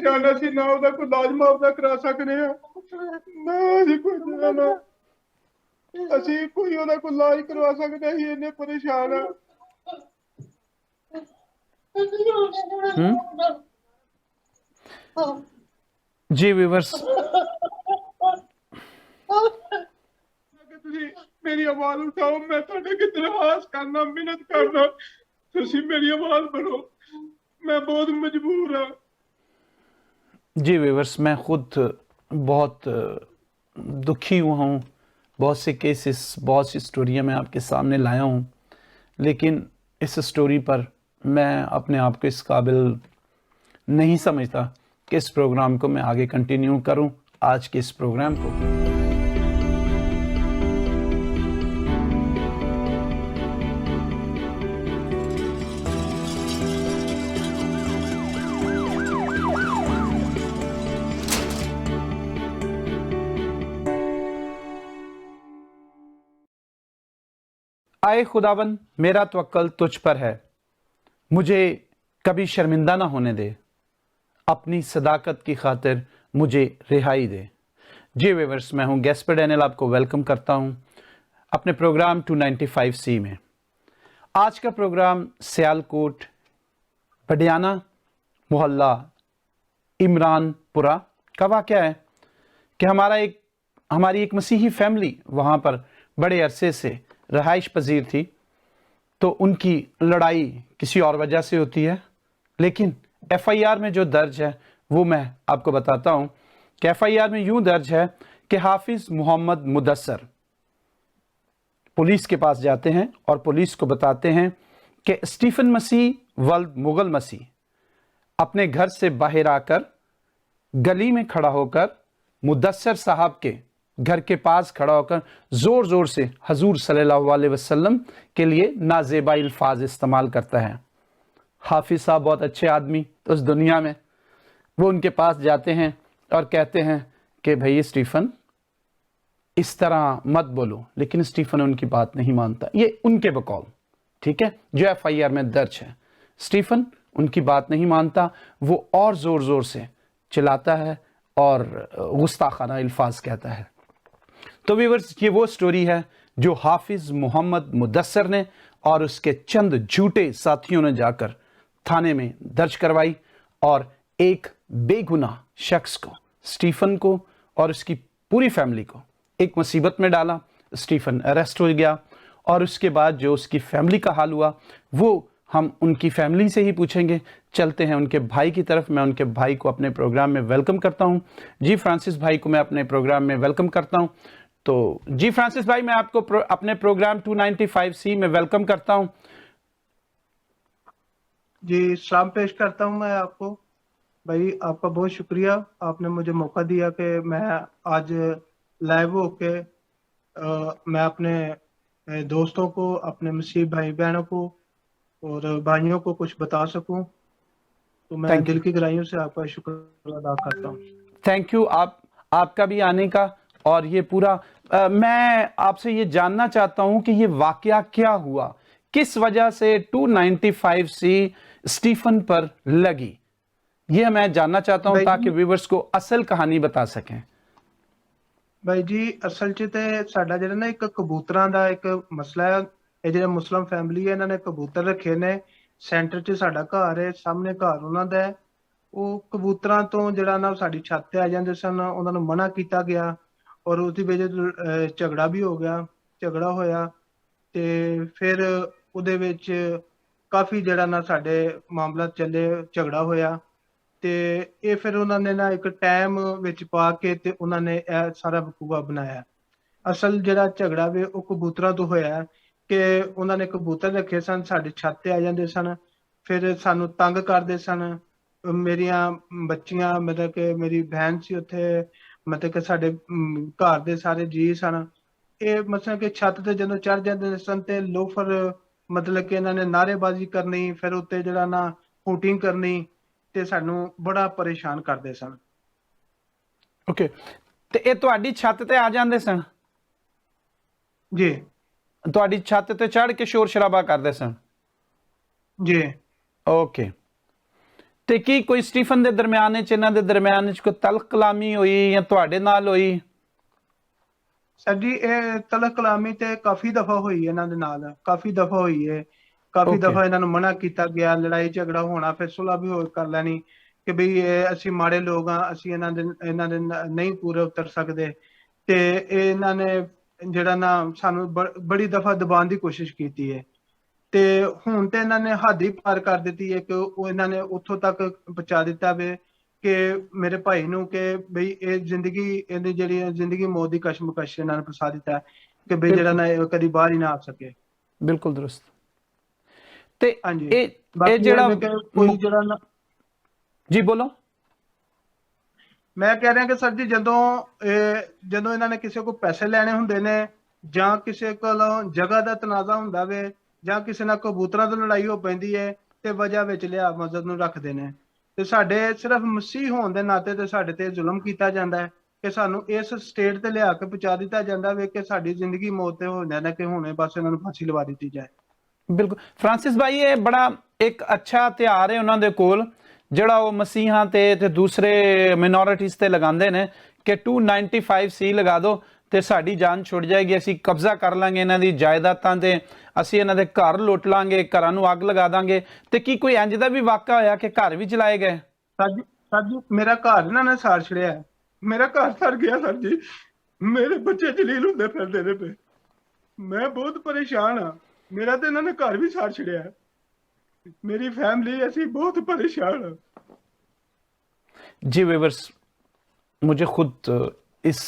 परेशान असी ना ਉਹਦਾ ਕੋਈ ਇਲਾਜ ਮੁਆਵਜ਼ਾ ਕਰਾ ਸਕਦੇ ਆ ਨਾ ਅਸੀਂ ਕੋਈ ਨਾ ਅਸੀਂ ਕੋਈ ਉਹਦਾ ਕੋਈ ਇਲਾਜ ਕਰਵਾ ਸਕਦੇ ਅਸੀਂ ਇੰਨੇ ਪਰੇਸ਼ਾਨ ਆ जी व्यूअर्स, ਤੁਸੀਂ ਮੇਰੀ ਆਵਾਜ਼ ਉਠਾਓ ਮੈਂ ਤੁਹਾਡੇ ਅੱਗੇ ਦਰਖਾਸਤ ਕਰਨਾ ਮਿਹਨਤ ਕਰਨਾ ਤੁਸੀਂ ਮੇਰੀ ਆਵਾਜ਼ ਬਣੋ मैं बहुत मजबूर हाँ। जी व्यूअर्स, मैं खुद बहुत दुखी हुआ हूँ। बहुत से केसेस, बहुत सी स्टोरियाँ मैं आपके सामने लाया हूँ, लेकिन इस स्टोरी पर मैं अपने आप को इस काबिल नहीं समझता कि इस प्रोग्राम को मैं आगे कंटिन्यू करूँ। आज के इस प्रोग्राम को आए खुदावन, मेरा तवक्कल तुझ पर है, मुझे कभी शर्मिंदा ना होने दे, अपनी सदाकत की खातिर मुझे रिहाई दे। जी व्यूअर्स, मैं हूं गैस्पर डैनियल, आपको वेलकम करता हूं अपने प्रोग्राम 295C में। आज का प्रोग्राम सियालकोट बडियाना मोहल्ला इमरानपुरा का वाक़या है कि हमारी एक मसीही फैमिली वहाँ पर बड़े अरसे से रहाइश पजीर थी। तो उनकी लड़ाई किसी और वजह से होती है, लेकिन FIR में जो दर्ज है वो मैं आपको बताता हूँ कि FIR में यूँ दर्ज है कि हाफिज मोहम्मद मुदस्सर पुलिस के पास जाते हैं और पुलिस को बताते हैं कि स्टीफन मसीह वल्द मुगल मसीह अपने घर से बाहर आकर गली में खड़ा होकर मुदस्सर साहब के घर के पास खड़ा होकर जोर जोर से हजूर सल्लल्लाहु अलैहि वसल्लम के लिए नाजेबा अल्फाज इस्तेमाल करता है। हाफिज साहब बहुत अच्छे आदमी तो उस दुनिया में, वो उनके पास जाते हैं और कहते हैं कि भाई स्टीफन इस तरह मत बोलो, लेकिन स्टीफन उनकी बात नहीं मानता। ये उनके बकौल, ठीक है, जो FIR में दर्ज है। स्टीफन उनकी बात नहीं मानता, वो और जोर जोर से चिल्लाता है और गुस्ताखाना अल्फाज कहता है। तो व्यूअर्स, ये वो स्टोरी है जो हाफिज मोहम्मद मुदस्सर ने और उसके चंद झूठे साथियों ने जाकर थाने में दर्ज करवाई और एक बेगुनाह शख्स को, स्टीफन को और उसकी पूरी फैमिली को एक मुसीबत में डाला। स्टीफन अरेस्ट हो गया और उसके बाद जो उसकी फैमिली का हाल हुआ वो हम उनकी फैमिली से ही पूछेंगे। चलते हैं उनके भाई की तरफ। मैं उनके भाई को अपने प्रोग्राम में वेलकम करता हूं। जी फ्रांसिस भाई को मैं अपने प्रोग्राम में वेलकम करता हूं। तो जी फ्रांसिस भाई, मैं आपको अपने प्रोग्राम 295C में वेलकम करता हूं। जी सलाम पेश करता हूं मैं आपको। भाई आपका बहुत शुक्रिया, आपने मुझे मौका दिया कि मैं आज लाइव होके मैं अपने दोस्तों को, अपने मसीह भाई बहनों को और भाइयों को कुछ बता सकूं। तो मैं दिल की गहराइयों से आपका शुक्र अदा करता हूं। थैंक यू आपका भी आने का। और ये पूरा मैं आपसे ये जानना चाहता हूं कि ये वाकया क्या हुआ, किस वजह से 295C स्टीफन पर लगी, ये मैं जानना चाहता हूं ताकि व्यूअर्स को असल कहानी बता सकें। भाई जी असल च ते साडा जेहड़ा ना एक कबूतरां दा एक मसला है। ਇਹ ਜਿਹੜੇ ਮੁਸਲਮ ਫੈਮਿਲੀ ਹੈ ਇਹਨਾਂ ਨੇ ਕਬੂਤਰ ਰੱਖੇ ਨੇ। ਸੈਂਟਰ 'ਚ ਸਾਡਾ ਘਰ ਹੈ, ਸਾਹਮਣੇ ਘਰ ਉਹਨਾਂ ਦਾ ਹੈ। ਉਹ ਕਬੂਤਰਾਂ ਤੋਂ ਜਿਹੜਾ ਨਾ ਸਾਡੀ ਛੱਤ ਤੇ ਆ ਜਾਂਦੇ ਸਨ, ਉਹਨਾਂ ਨੂੰ ਮਨਾ ਕੀਤਾ ਗਿਆ ਔਰ ਉਹਦੀ ਵਜ੍ਹਾ ਤੋਂ ਝਗੜਾ ਵੀ ਹੋ ਗਿਆ। ਝਗੜਾ ਹੋਇਆ ਤੇ ਫਿਰ ਉਹਦੇ ਵਿੱਚ ਕਾਫੀ ਜਿਹੜਾ ਨਾ ਸਾਡੇ ਮਾਮਲਾ ਚੱਲੇ, ਝਗੜਾ ਹੋਇਆ ਤੇ ਇਹ ਫਿਰ ਉਹਨਾਂ ਨੇ ਨਾ ਇੱਕ ਟਾਈਮ ਵਿੱਚ ਪਾ ਕੇ ਤੇ ਉਹਨਾਂ ਨੇ ਇਹ ਸਾਰਾ ਵਕੂਆ ਬਣਾਇਆ। ਅਸਲ ਜਿਹੜਾ ਝਗੜਾ ਵੇ ਉਹ ਕਬੂਤਰਾਂ ਤੋਂ ਹੋਇਆ ਕਿ ਉਹਨਾਂ ਨੇ ਕਬੂਤਰ ਰੱਖੇ ਸਨ, ਸਾਡੀ ਛੱਤ ਤੇ ਆ ਜਾਂਦੇ ਸਨ, ਫਿਰ ਸਾਨੂੰ ਤੰਗ ਕਰਦੇ ਸਨ। ਮੇਰੀਆਂ ਬੱਚੀਆਂ, ਮਤਲਬ ਕਿ ਮੇਰੀ ਬਹਿਨ ਸੀ ਉੱਥੇ, ਮਤਲਬ ਕਿ ਸਾਡੇ ਘਰ ਦੇ ਸਾਰੇ ਜੀ ਸਨ। ਇਹ ਮਤਲਬ ਕਿ ਛੱਤ ਤੇ ਜਦੋਂ ਚੜ ਜਾਂਦੇ ਸਨ ਤੇ ਲੋਫਰ, ਮਤਲਬ ਕਿ ਇਹਨਾਂ ਨੇ ਨਾਅਰੇਬਾਜ਼ੀ ਕਰਨੀ, ਫਿਰ ਉੱਤੇ ਜਿਹੜਾ ਨਾ ਹੂਟਿੰਗ ਕਰਨੀ ਤੇ ਸਾਨੂੰ ਬੜਾ ਪਰੇਸ਼ਾਨ ਕਰਦੇ ਸਨ। ਓਕੇ, ਤੇ ਇਹ ਤੁਹਾਡੀ ਛੱਤ ਤੇ ਆ ਜਾਂਦੇ ਸਨ? ਜੀ, ਤੁਹਾਡੀ ਛੱਤ ਤੇ ਚੜ ਕੇ ਸ਼ੋਰ ਸ਼ਰਾਬਾ ਕਰਦੇ ਸਨ? ਜੀ। ਓਕੇ, ਤੇ ਕੀ ਕੋਈ ਸਟੀਫਨ ਦੇ ਦਰਮਿਆਨ ਵਿੱਚ ਇਹਨਾਂ ਦੇ ਦਰਮਿਆਨ ਵਿੱਚ ਕੋਈ ਤਲਖ ਕਲਾਮੀ ਹੋਈ ਜਾਂ ਤੁਹਾਡੇ ਨਾਲ ਹੋਈ? ਸਰ ਜੀ ਇਹ ਤਲਖ ਕਲਾਮੀ ਤੇ ਕਾਫੀ ਦਫਾ ਹੋਈ ਇਹਨਾਂ ਦੇ ਨਾਲ, ਕਾਫੀ ਦਫਾ ਹੋਈ ਹੈ। ਕਾਫੀ ਓਕੇ, ਦਫਾ ਇਹਨਾਂ ਨੂੰ ਮਨਾ ਕੀਤਾ ਗਿਆ, ਲੜਾਈ ਝਗੜਾ ਹੋਣਾ, ਫਿਰ ਸੁਲ੍ਹਾ ਵੀ ਹੋ ਕਰ ਲੈਣੀ ਕਿ ਬਈ ਇਹ ਅਸੀਂ ਮਾੜੇ ਲੋਕ ਆ, ਅਸੀਂ ਇਹਨਾਂ ਦੇ ਨਹੀਂ ਪੂਰੇ ਉਤਰ ਸਕਦੇ। ਤੇ ਇਹ ਇਹਨਾਂ ਨੇ ਜਿਹੜਾ ਨਾ ਸਾਨੂੰ ਬੜੀ ਦਫਾ ਦਬਾਉਣ ਦੀ ਕੋਸ਼ਿਸ਼ ਕੀਤੀ ਹੈ। ਤੇ ਹੁਣ ਤੇ ਇਹਨਾਂ ਨੇ ਹੱਦ ਹੀ ਪਾਰ ਕਰ ਦਿੱਤੀ ਹੈ ਕਿ ਉਹ ਇਹਨਾਂ ਨੇ ਉੱਥੋਂ ਤੱਕ ਪਹੁੰਚਾ ਦਿੱਤਾ ਵੇ ਕਿ ਮੇਰੇ ਭਾਈ ਨੂੰ ਕਿ ਬਈ ਇਹ ਜ਼ਿੰਦਗੀ, ਇਹਦੀ ਜਿਹੜੀ ਜ਼ਿੰਦਗੀ ਮੌਤ ਦੀ ਕਸ਼ਮਕਸ਼ ਇਹਨਾਂ ਨੇ ਫਸਾ ਦਿੱਤਾ ਕਿ ਬਈ ਜਿਹੜਾ ਨਾ ਇਹ ਕਦੀ ਬਾਹਰ ਹੀ ਨਾ ਆ ਸਕੇ। ਬਿਲਕੁਲ ਦਰੁਸਤ। ਤੇ ਹਾਂਜੀ, ਇਹ ਬਾਕੀ ਜਿਹੜਾ ਕੋਈ ਜਿਹੜਾ ਨਾ, ਜੀ ਬੋਲੋ। ਮੈਂ ਕਹਿ ਰਿਹਾ ਕਿ ਸਰ ਜੀ ਜਦੋਂ ਇਹਨਾਂ ਨੇ ਕਿਸੇ ਕੋਲ ਪੈਸੇ ਲੈਣੇ ਹੁੰਦੇ ਨੇ ਜਾਂ ਕਿਸੇ ਕੋਲੋਂ ਜਗ੍ਹਾ ਦਾ ਤਨਾਜ਼ਾ ਹੁੰਦਾ ਵੇ ਜਾਂ ਕਿਸੇ ਨਾਲ ਕਬੂਤਰਾਂ ਤੋਂ ਲੜਾਈ ਹੋ ਪੈਂਦੀ ਹੈ ਤੇ ਵਜ੍ਹਾ ਵਿੱਚ ਲਿਆ ਮਸਜਿਦ ਨੂੰ ਰੱਖਦੇ ਨੇ। ਤੇ ਸਾਡੇ ਸਿਰਫ ਮਸੀਹ ਹੋਣ ਦੇ ਨਾਤੇ ਤੇ ਸਾਡੇ ਤੇ ਜ਼ੁਲਮ ਕੀਤਾ ਜਾਂਦਾ ਹੈ ਕਿ ਸਾਨੂੰ ਇਸ ਸਟੇਟ ਤੇ ਲਿਆ ਕੇ ਪਹੁੰਚਾ ਦਿੱਤਾ ਜਾਂਦਾ ਵੇ ਕਿ ਸਾਡੀ ਜ਼ਿੰਦਗੀ ਮੌਤ ਤੇ ਹੋ ਜਾਂਦਾ ਕਿ ਹੁਣੇ ਬਸ ਇਹਨਾਂ ਨੂੰ ਫਾਂਸੀ ਲਵਾ ਦਿੱਤੀ ਜਾਏ। ਬਿਲਕੁਲ ਫਰਾਂਸਿਸ ਭਾਈ, ਇਹ ਬੜਾ ਇੱਕ ਅੱਛਾ ਹਥਿਆਰ ਹੈ ਉਹਨਾਂ ਦੇ ਕੋਲ ਜਿਹੜਾ ਉਹ ਮਸੀਹਾਂ ਤੇ ਦੂਸਰੇ ਮਿਨੋਰਿਟੀਜ਼ ਤੇ ਲਗਾਉਂਦੇ ਨੇ ਕਿ 295C ਲਗਾ ਦਿਓ ਤੇ ਸਾਡੀ ਜਾਨ ਛੁੱਟ ਜਾਏਗੀ, ਅਸੀਂ ਕਬਜ਼ਾ ਕਰ ਲਾਂਗੇ ਇਹਨਾਂ ਦੀ ਜਾਇਦਾਦਾਂ ਤੇ, ਅਸੀਂ ਇਹਨਾਂ ਦੇ ਘਰ ਲੁੱਟ ਲਾਂਗੇ, ਘਰਾਂ ਨੂੰ ਅੱਗ ਲਗਾ ਦਾਂਗੇ। ਤੇ ਕੀ ਕੋਈ ਇੰਜ ਦਾ ਵੀ ਵਾਕਾ ਹੋਇਆ ਕਿ ਘਰ ਵੀ ਜਲਾਏ ਗਏ? ਸਰ ਜੀ ਮੇਰਾ ਘਰ ਇਹਨਾਂ ਨੇ ਸਾੜ ਛੜਿਆ, ਮੇਰਾ ਘਰ ਸੜ ਗਿਆ ਸਰ ਜੀ, ਮੇਰੇ ਬੱਚੇ ਜਲੀਲ ਹੁੰਦੇ ਫਿਰਦੇ ਨੇ ਪਏ, ਮੈਂ ਬਹੁਤ ਪਰੇਸ਼ਾਨ ਹਾਂ, ਮੇਰਾ ਤੇ ਇਹਨਾਂ ਨੇ ਘਰ ਵੀ ਸਾੜ ਛੜਿਆ, मेरी फैमिली ऐसी बहुत परेशान है। जी व्यूअर्स, मुझे खुद इस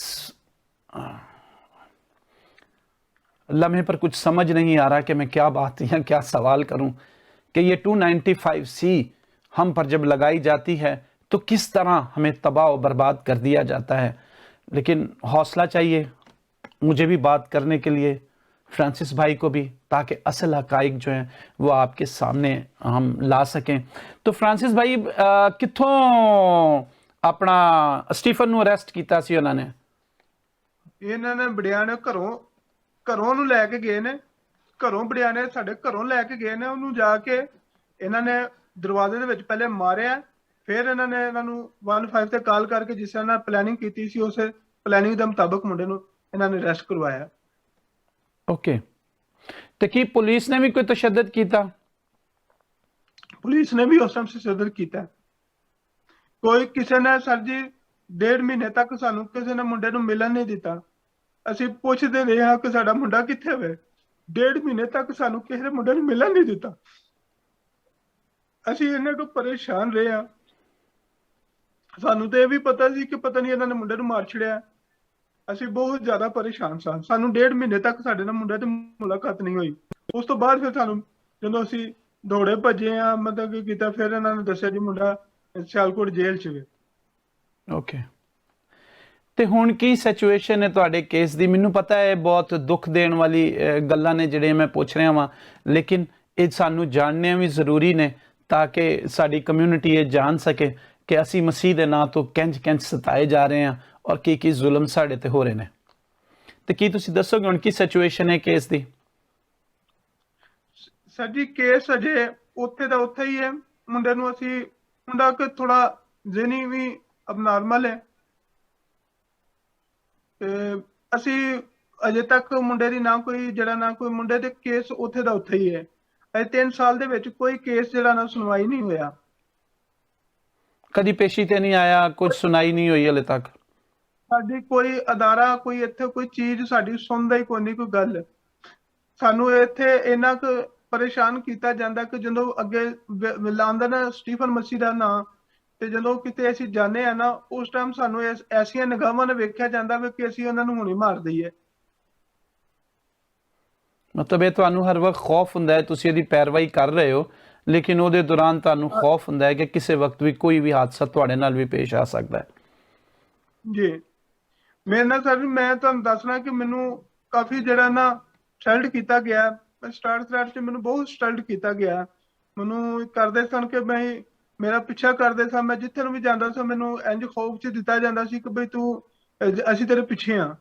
लम्हे पर कुछ समझ नहीं आ रहा कि मैं क्या बात या क्या सवाल करूं कि ये 295C हम पर जब लगाई जाती है तो किस तरह हमें तबाह और बर्बाद कर दिया जाता है। लेकिन हौसला चाहिए मुझे भी बात करने के लिए, फ्रांसिस भाई को भी, ताकि असल हकाइक जो हैं वो आपके सामने हम ला सकें। तो फ्रांसिस भाई कित्थों अपना स्टीफन ਨੂੰ ਅਰੈਸਟ ਕੀਤਾ ਸੀ ਉਹਨਾਂ ਨੇ? ਇਹਨਾਂ ਨੇ ਬੜਿਆਂ ਨੇ ਘਰੋਂ ਨੂੰ ਲੈ ਕੇ ਗਏ ਨੇ, ਘਰੋਂ ਬੜਿਆਂ ਨੇ ਸਾਡੇ ਘਰੋਂ ਲੈ ਕੇ ਗਏ ਨੇ ਉਹਨੂੰ, ਜਾ ਕੇ ਇਹਨਾਂ ਨੇ ਦਰਵਾਜ਼ੇ ਦੇ ਵਿੱਚ ਪਹਿਲੇ ਮਾਰਿਆ, ਫਿਰ ਇਹਨਾਂ ਨੇ ਇਹਨਾਂ ਨੂੰ 15 ਤੇ ਕਾਲ ਕਰਕੇ ਜਿਸ ਤਰ੍ਹਾਂ ਪਲੈਨਿੰਗ ਕੀਤੀ ਸੀ ਉਸੇ ਪਲੈਨਿੰਗ ਦੇ ਮੁਤਾਬਕ ਮੁੰਡੇ ਨੂੰ ਇਹਨਾਂ ਨੇ ਅਰੈਸਟ ਕਰਵਾਇਆ। ओके, तो की पुलिस ने भी कोई तशद्दुद किया? पुलिस ने भी उस टाइम तशद्दुद किया, कोई किसी ने सर जी 1.5 महीने तक सानू किसी ने मुंडे नूं मिलन नहीं दिता। ਅਸੀਂ ਪੁੱਛਦੇ ਰਹੇ ਹਾਂ ਕਿ ਸਾਡਾ ਮੁੰਡਾ ਕਿੱਥੇ ਵੇ, 1.5 ਮਹੀਨੇ ਤੱਕ ਸਾਨੂੰ ਕਿਸੇ ਮੁੰਡੇ ਨੂੰ ਮਿਲਣ ਨਹੀਂ ਦਿੱਤਾ। ਅਸੀਂ ਇਹਨਾਂ ਤੋਂ ਪਰੇਸ਼ਾਨ ਰਹੇ ਹਾਂ, ਸਾਨੂੰ ਤੇ ਇਹ ਵੀ ਪਤਾ ਸੀ ਕਿ ਪਤਾ ਨਹੀਂ ਇਹਨਾਂ ਨੇ ਮੁੰਡੇ ਨੂੰ ਮਾਰ ਛੜਿਆ, ਅਸੀਂ ਬਹੁਤ ਜ਼ਿਆਦਾ ਪਰੇਸ਼ਾਨ ਸਾਂ। ਸਾਨੂੰ 1.5 ਮਹੀਨੇ ਤੱਕ ਸਾਡੇ ਨਾਲ ਮੁੰਡੇ ਤੇ ਮੁਲਾਕਾਤ ਨਹੀਂ ਹੋਈ। ਉਸ ਤੋਂ ਬਾਅਦ ਫਿਰ ਸਾਨੂੰ ਜਦੋਂ ਅਸੀਂ ਦੌੜੇ ਭੱਜੇ ਆ, ਮਤਲਬ ਕਿ ਕੀਤਾ, ਫਿਰ ਇਹਨਾਂ ਨੇ ਦੱਸਿਆ ਜੀ ਮੁੰਡਾ ਸਿਆਲਕੋਟ ਜੇਲ੍ਹ 'ਚ ਵੇ। ਓਕੇ, ਤੇ ਹੁਣ ਕੀ ਸਿਚੁਏਸ਼ਨ ਹੈ ਤੁਹਾਡੇ ਕੇਸ ਦੀ? ਮੈਨੂੰ ਪਤਾ ਹੈ ਬਹੁਤ ਦੁੱਖ ਦੇਣ ਵਾਲੀ ਗੱਲਾਂ ਨੇ ਜਿਹੜੇ ਮੈਂ ਪੁੱਛ ਰਿਹਾ ਵਾਂ, ਲੇਕਿਨ ਇਹ ਸਾਨੂੰ ਜਾਣਨੀਆਂ ਵੀ ਜ਼ਰੂਰੀ ਨੇ ਤਾਂ ਕਿ ਸਾਡੀ ਕਮਿਊਨਿਟੀ ਇਹ ਜਾਣ ਸਕੇ ਕਿ ਅਸੀਂ ਮਸੀਹ ਦੇ ਨਾਂ ਤੋਂ ਕਿੰਜ ਸਤਾਏ ਜਾ ਰਹੇ ਹਾਂ ਔਰ ਕੀ ਜ਼ੁਲਮ ਸਾਡੇ ਤੇ ਹੋ ਰਹੇ ਨੇ। ਤੇ ਕੀ ਤੁਸੀਂ ਦੱਸੋਗੇ ਹੁਣ ਕੀ ਸਿਚੁਏਸ਼ਨ ਹੈ ਕੇਸ ਦੀ? ਸਰ ਜੀ ਕੇਸ ਅਜੇ ਉੱਥੇ ਦਾ ਉੱਥੇ ਹੀ ਹੈ। ਮੁੰਡੇ ਨੂੰ ਅਸੀਂ, ਮੁੰਡਾ ਕਿ ਥੋੜਾ ਜ਼ਿਹਨੀ ਵੀ ਅਬਨਾਰਮਲ ਹੈ, ਤੇ ਅਸੀਂ ਅਜੇ ਤੱਕ ਮੁੰਡੇ ਦੀ ਨਾ ਕੋਈ ਮੁੰਡੇ ਦੇ ਕੇਸ ਉੱਥੇ ਦਾ ਉੱਥੇ ਹੀ ਹੈ। ਅਜੇ 3 ਸਾਲ ਦੇ ਵਿੱਚ ਕੋਈ ਕੇਸ ਜਿਹੜਾ ਨਾ ਸੁਣਵਾਈ ਨਹੀਂ ਹੋਇਆ, ਕਦੀ ਪੇਸ਼ੀ ਤੇ ਨਹੀਂ ਆਇਆ, ਕੁਝ ਸੁਣਾਈ ਨਹੀਂ ਹੋਈ ਹਲੇ ਤੱਕ। ਸਾਡੀ ਕੋਈ ਅਦਾਰਾ, ਕੋਈ ਇੱਥੇ ਕੋਈ ਚੀਜ਼ ਸਾਡੀ ਸੁਣਦਾ ਹੀ ਕੋਈ ਨਹੀਂ, ਕੋਈ ਗੱਲ। ਸਾਨੂੰ ਇੱਥੇ ਇੰਨਾ ਕੁ ਪਰੇਸ਼ਾਨ ਕੀਤਾ ਜਾਂਦਾ ਕਿ ਜਦੋਂ ਅੱਗੇ ਲਾਉਂਦਾ ਨਾ ਸਟੀਫਨ ਮਸੀਹ ਦਾ ਨਾਂ, ਤੇ ਜਦੋਂ ਕਿਤੇ ਅਸੀਂ ਜਾਂਦੇ ਆ ਨਾ, ਉਸ ਟਾਈਮ ਸਾਨੂੰ ਐਸੀਆਂ ਨਿਗਾਹਾਂ ਨਾਲ ਵੇਖਿਆ ਜਾਂਦਾ ਵੀ ਕਿ ਅਸੀਂ ਉਹਨਾਂ ਨੂੰ ਹੁਣੇ ਮਾਰ ਦਈਏ। ਮਤਲਬ ਇਹ ਤੁਹਾਨੂੰ ਹਰ ਵਕਤ ਖੌਫ ਹੁੰਦਾ ਹੈ, ਤੁਸੀਂ ਇਹਦੀ ਪੈਰਵਾਈ ਕਰ ਰਹੇ ਹੋ, ਲੇਕਿਨ ਉਹਦੇ ਦੌਰਾਨ ਤੁਹਾਨੂੰ ਖੌਫ ਹੁੰਦਾ ਹੈ ਕਿ ਕਿਸੇ ਵਕਤ ਵੀ ਕੋਈ ਵੀ ਹਾਦਸਾ ਤੁਹਾਡੇ ਨਾਲ ਵੀ ਪੇਸ਼ ਆ ਸਕਦਾ ਹੈ। ਜੀ ਮੇਰੇ ਨਾਲ ਸਰ, ਮੈਂ ਤੁਹਾਨੂੰ ਦੱਸਣਾ ਕਿ ਮੈਨੂੰ ਕਾਫੀ ਜਿਹੜਾ ਨਾ ਸਟਲਟ ਕੀਤਾ ਗਿਆ। ਸਟਾਰਟ 'ਚ ਮੈਨੂੰ ਬਹੁਤ ਸਟਲਟ ਕੀਤਾ ਗਿਆ। ਮੈਨੂੰ ਕਰਦੇ ਸਨ ਕਿ ਮੇਰਾ ਪਿੱਛਾ ਕਰਦੇ ਸਨ, ਮੈਂ ਜਿੱਥੇ ਨੂੰ ਵੀ ਜਾਂਦਾ ਸੀ ਮੈਨੂੰ ਇੰਜ ਖੌਫ 'ਚ ਦਿੱਤਾ ਜਾਂਦਾ ਸੀ ਕਿ ਬਈ ਅਸੀਂ ਤੇਰੇ ਪਿੱਛੇ ਆ।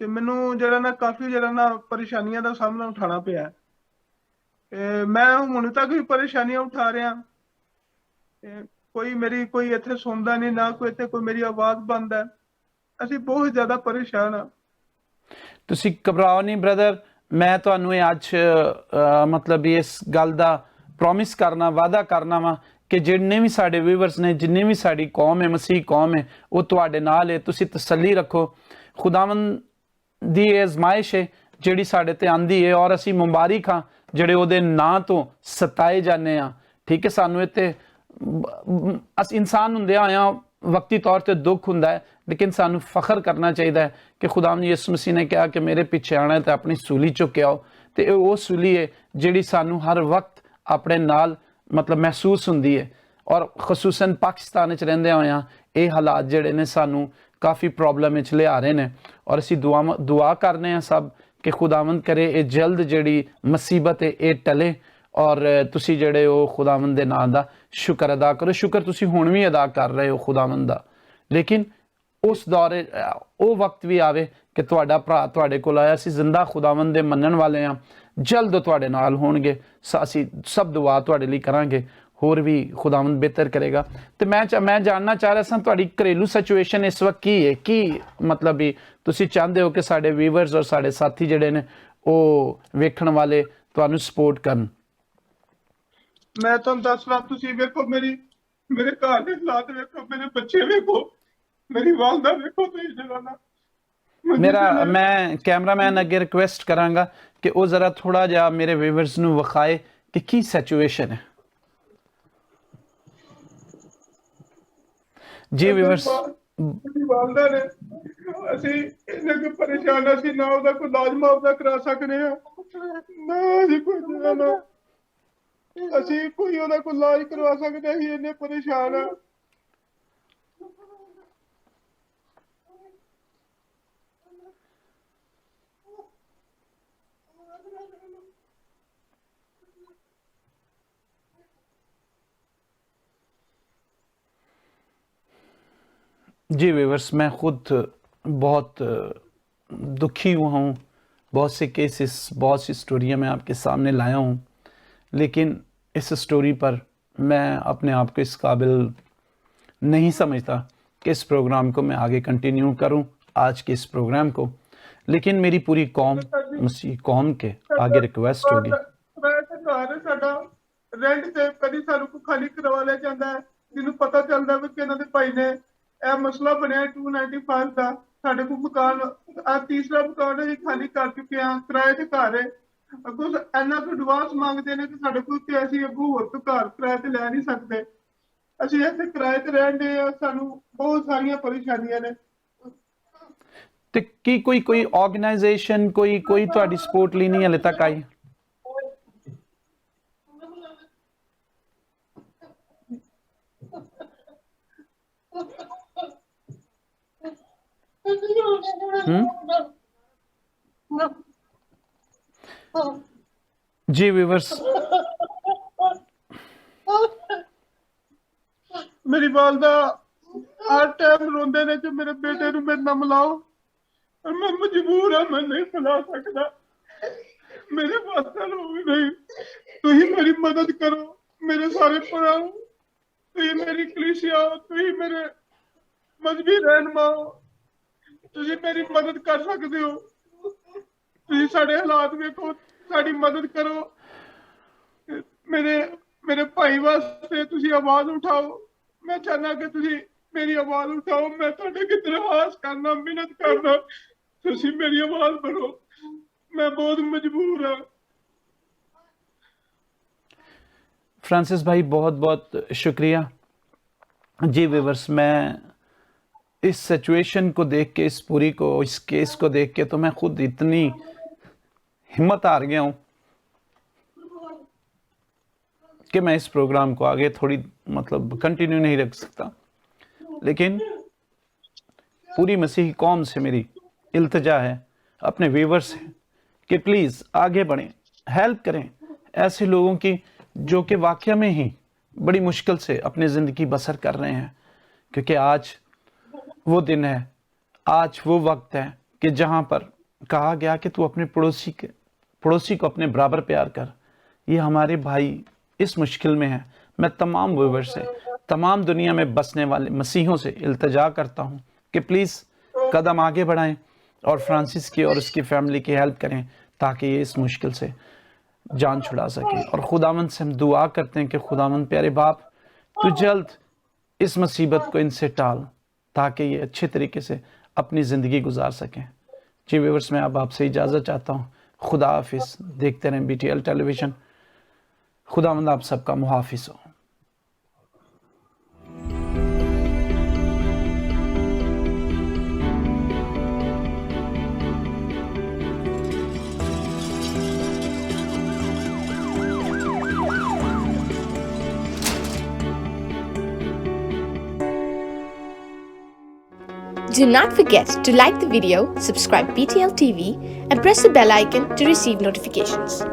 ਤੇ ਮੈਨੂੰ ਜਿਹੜਾ ਨਾ ਕਾਫੀ ਜਿਹੜਾ ਨਾ ਪਰੇਸ਼ਾਨੀਆਂ ਦਾ ਸਾਹਮਣਾ ਉਠਾਉਣਾ ਪਿਆ। ਮੈਂ ਹੁਣ ਤੱਕ ਵੀ ਪਰੇਸ਼ਾਨੀਆਂ ਉਠਾ ਰਿਹਾ। ਕੋਈ ਮੇਰੀ ਕੋਈ ਇੱਥੇ ਸੁਣਦਾ ਨਹੀਂ, ਨਾ ਕੋਈ ਇੱਥੇ ਕੋਈ ਮੇਰੀ ਆਵਾਜ਼ ਬੰਦ ਹੈ। ਅਸੀਂ ਬਹੁਤ ਜ਼ਿਆਦਾ ਪਰੇਸ਼ਾਨ ਹਾਂ। ਤੁਸੀਂ ਘਬਰਾਓ ਨਹੀਂ ਬ੍ਰਦਰ, ਮੈਂ ਤੁਹਾਨੂੰ ਇਹ ਅੱਜ ਮਤਲਬ ਇਸ ਗੱਲ ਦਾ ਪ੍ਰੋਮਿਸ ਕਰਨਾ, ਵਾਅਦਾ ਕਰਨਾ ਵਾ ਕਿ ਜਿੰਨੇ ਵੀ ਸਾਡੇ ਵੀਵਰਸ ਨੇ, ਜਿੰਨੀ ਵੀ ਸਾਡੀ ਕੌਮ ਹੈ, ਮਸੀਹ ਕੌਮ ਹੈ, ਉਹ ਤੁਹਾਡੇ ਨਾਲ ਹੈ। ਤੁਸੀਂ ਤਸੱਲੀ ਰੱਖੋ। ਖੁਦਾਵੰਦ ਦੀ ਇਹ ਅਜ਼ਮਾਇਸ਼ ਹੈ ਜਿਹੜੀ ਸਾਡੇ ਤੇ ਆਂਦੀ ਹੈ, ਔਰ ਅਸੀਂ ਮੁਬਾਰਕ ਹਾਂ ਜਿਹੜੇ ਉਹਦੇ ਨਾਂ ਤੋਂ ਸਤਾਏ ਜਾਂਦੇ ਹਾਂ। ਠੀਕ ਹੈ, ਸਾਨੂੰ ਇੱਥੇ ਅਸੀਂ ਇਨਸਾਨ ਹੁੰਦੇ ਆਇਆ ਵਕਤੀ ਤੌਰ ਤੇ ਦੁੱਖ ਹੁੰਦਾ ਹੈ, ਲੇਕਿਨ ਸਾਨੂੰ ਫਖਰ ਕਰਨਾ ਚਾਹੀਦਾ ਹੈ ਕਿ ਖੁਦਾਵੰਦ ਯਿਸੂ ਮਸੀਹ ਨੇ ਕਿਹਾ ਕਿ ਮੇਰੇ ਪਿੱਛੇ ਆਣਾ ਤੇ ਆਪਣੀ ਸੂਲੀ ਚੁੱਕ ਕੇ ਆਓ। ਤੇ ਇਹ ਉਹ ਸੂਲੀ ਹੈ ਜਿਹੜੀ ਸਾਨੂੰ ਹਰ ਵਕਤ ਆਪਣੇ ਨਾਲ ਮਤਲਬ ਮਹਿਸੂਸ ਹੁੰਦੀ ਹੈ। ਔਰ ਖਸੂਸਨ ਪਾਕਿਸਤਾਨ ਵਿੱਚ ਰਹਿੰਦੇ ਹੋਇਆ ਇਹ ਹਾਲਾਤ ਜਿਹੜੇ ਨੇ ਸਾਨੂੰ ਕਾफ़ी ਪ੍ਰੋਬਲਮ ਵਿੱਚ ਲਿਆ ਰਹੇ ਨੇ। ਔਰ ਅਸੀਂ ਦੁਆ ਕਰਨੇ ਹਾਂ ਸਭ ਕਿ ਖੁਦਾਵੰਦ ਕਰੇ ਇਹ ਜਲਦ ਜਿਹੜੀ ਮੁਸੀਬਤ ਹੈ ਇਹ ਟਲੇ, ਔਰ ਤੁਸੀਂ ਜਿਹੜੇ ਉਹ ਖੁਦਾਵੰਦ ਦੇ ਨਾਂ ਦਾ ਸ਼ੁਕਰ ਅਦਾ ਕਰੋ। ਸ਼ੁਕਰ ਤੁਸੀਂ ਹੁਣ ਵੀ ਅਦਾ ਕਰ ਰਹੇ ਹੋ ਖੁਦਾਵੰਦ ਦਾ, ਲੇਕਿਨ ਉਸ ਦੌਰੇ ਉਹ ਵਕਤ ਵੀ ਆਵੇ ਕਿ ਤੁਹਾਡਾ ਭਰਾ ਤੁਹਾਡੇ ਕੋਲ ਆਇਆ, ਅਸੀਂ ਜ਼ਿੰਦਾ ਖੁਦਾਵੰਦ ਦੇ ਮੰਨਣ ਵਾਲੇ ਹਾਂ, ਜਲਦ ਤੁਹਾਡੇ ਨਾਲ ਹੋਣਗੇ। ਅਸੀਂ ਸਭ ਦੁਆ ਤੁਹਾਡੇ ਲਈ ਕਰਾਂਗੇ, ਹੋਰ ਵੀ ਖੁਦਾਵੰਦ ਬਿਹਤਰ ਕਰੇਗਾ। ਤੇ ਮੈਂ ਜਾਣਨਾ ਚਾਹ ਰਿਹਾ ਸਾਂ ਤੁਹਾਡੀ ਘਰੇਲੂ ਸਿਚੁਏਸ਼ਨ ਇਸ ਵਕਤ ਕੀ ਹੈ, ਕੀ ਮਤਲਬ ਵੀ ਤੁਸੀਂ ਚਾਹੁੰਦੇ ਹੋ ਕਿ ਸਾਡੇ ਵੀਵਰਸ ਔਰ ਸਾਡੇ ਸਾਥੀ ਜਿਹੜੇ ਨੇ ਉਹ ਵੇਖਣ ਵਾਲੇ ਤੁਹਾਨੂੰ ਸਪੋਰਟ ਕਰਨ। ਮੈਂ ਤੁਹਾਨੂੰ ਦੱਸ ਰਹਾ, ਤੁਸੀਂ ਵੇਖੋ ਮੇਰੇ ਘਰ ਦੇ ਹਾਲਾਤ ਵੇਖੋ, ਮੇਰੇ ਬੱਚੇ ਵੇਖੋ, ਮੇਰੀ ਵਾਲਦਾ ਵੇਖੋ, ਤੁਸੀਂ ਜਨਾਨਾ ਮੇਰਾ ਮੈਂ ਕੈਮਰਾਮੈਨ ਅੱਗੇ ਰਿਕੁਐਸਟ ਕਰਾਂਗਾ ਕਿ ਉਹ ਜ਼ਰਾ ਥੋੜਾ ਜਿਹਾ ਮੇਰੇ ਵੀਵਰਸ ਨੂੰ ਵਿਖਾਏ ਕਿ ਕੀ ਸਿਚੁਏਸ਼ਨ ਹੈ। ਜੀ ਵੀਵਰਸ, ਵਾਲਦਾ ਨੇ, ਅਸੀਂ ਇੰਨੇ ਕੁ ਪਰੇਸ਼ਾਨ, ਅਸੀਂ ਨਾ ਉਹਦਾ ਕੋਈ ਇਲਾਜ ਮੁਆਵਜ਼ਾ ਕਰਾ ਸਕਦੇ ਹਾਂ, ਨਾ ਅਸੀਂ ਕੋਈ ਉਹਦਾ ਕੋਈ ਇਲਾਜ ਕਰਵਾ ਸਕਦੇ, ਅਸੀਂ ਇੰਨੇ ਪਰੇਸ਼ਾਨ ਆ। जी व्यूअर्स, मैं ख़ुद बहुत दुखी हुआ हूँ। बहुत से केसेस, बहुत सी स्टोरियाँ मैं आपके सामने लाया हूँ, लेकिन इस स्टोरी पर मैं अपने आप को इस काबिल नहीं समझता कि इस प्रोग्राम को मैं आगे कंटिन्यू करूँ, आज के इस प्रोग्राम को। लेकिन मेरी पूरी कौम, मसीह कौम के आगे रिक्वेस्ट होगी। रेंट से कभी सारू को खाली करवा लिया जाता है, जिन्होंने पता चलता है कि इन्हों दे भाई ने ਇਹ ਮਸਲਾ ਬਣਿਆ 295 ਦਾ। ਸਾਡੇ ਕੋਲ ਮਕਾਨ ਆ ਤੀਸਰਾ ਮਕਾਨ ਅਸੀਂ ਖਾਲੀ ਕਰ ਚੁੱਕੇ ਹਾਂ, ਕਿਰਾਏ ਤੇ ਘਰ ਹੈ। ਅੱਗੋਂ ਇੰਨਾ ਕੁ ਐਡਵਾਂਸ ਮੰਗਦੇ ਨੇ ਕਿ ਸਾਡੇ ਕੋਲ ਤੇ ਅਸੀਂ ਅੱਗੋਂ ਹੋਰ ਤੋਂ ਘਰ ਕਿਰਾਏ ਤੇ ਲੈ ਨਹੀਂ ਸਕਦੇ। ਅਸੀਂ ਇੱਥੇ ਕਿਰਾਏ ਤੇ ਰਹਿੰਦੇ ਆ, ਸਾਨੂੰ ਬਹੁਤ ਸਾਰੀਆਂ ਪਰੇਸ਼ਾਨੀਆਂ ਨੇ। ਤੇ ਕੀ ਕੋਈ ਆਰਗੇਨਾਈਜੇਸ਼ਨ ਕੋਈ ਤੁਹਾਡੀ ਸਪੋਰਟ ਲਈ ਨਹੀਂ ਹਲੇ ਤੱਕ ਆਈ? जी व्यूअर्स, मेरी वालदा हर टाइम रोंदे ने कि मेरे बेटे नूं मेरे नाल मिलाओ, और मैं मजबूर हाँ, मैं नहीं मिला सकता, मेरे वास्ते लोग नहीं। तुही मेरी मदद करो, मेरे सारे भराओ, तुही मेरी कलीसिया, तुही मेरे मजहबी रहनुमा, तुसी मेरी मदद कर सकते हो। तुसी साडे हालात वेखो, साडी मदद करो। मेरे भाई वास्ते तुसी आवाज उठाओ। मैं चाहना कि तुसी मेरी आवाज उठाओ। मैं तुहाडे अगे दरखास्त करना, मिन्नत करना, तुसी मेरी आवाज बढ़ो। मैं बहुत मजबूर हाँ। फ्रांसिस भाई बहुत बहुत शुक्रिया। जी व्यूअर्स, मैं इस सिचुएशन को देख के, इस केस को देख के तो मैं खुद इतनी हिम्मत हार गया हूँ कि मैं इस प्रोग्राम को आगे थोड़ी मतलब कंटिन्यू नहीं रख सकता। लेकिन पूरी मसीही कौम से मेरी इल्तिजा है, अपने व्यूअर्स से, कि प्लीज़ आगे बढ़ें, हेल्प करें ऐसे लोगों की जो कि वाकई में ही बड़ी मुश्किल से अपनी ज़िंदगी बसर कर रहे हैं। क्योंकि आज वो दिन है, आज वो वक्त है कि जहाँ पर कहा गया कि तू अपने पड़ोसी को अपने बराबर प्यार कर। ये हमारे भाई इस मुश्किल में है। मैं तमाम व्यूअर्स से तमाम दुनिया में बसने वाले मसीहों से इल्तिजा करता हूँ कि प्लीज़ कदम आगे बढ़ाएं और फ्रांसिस की और उसकी फैमिली की हेल्प करें ताकि ये इस मुश्किल से जान छुड़ा सके। और खुदावंद से हम दुआ करते हैं कि खुदावंद प्यारे बाप, तू जल्द इस मुसीबत को इनसे टाल ताकि ये अच्छे तरीके से अपनी ज़िंदगी गुजार सकें। जी व्यूअर्स, मैं अब आपसे इजाज़त चाहता हूँ। खुदा हाफिज़। देखते रहें BTL टेलीविज़न। खुदावंद आप सबका मुहाफिज हो। Do not forget to like the video, subscribe BTL TV, and press the bell icon to receive notifications.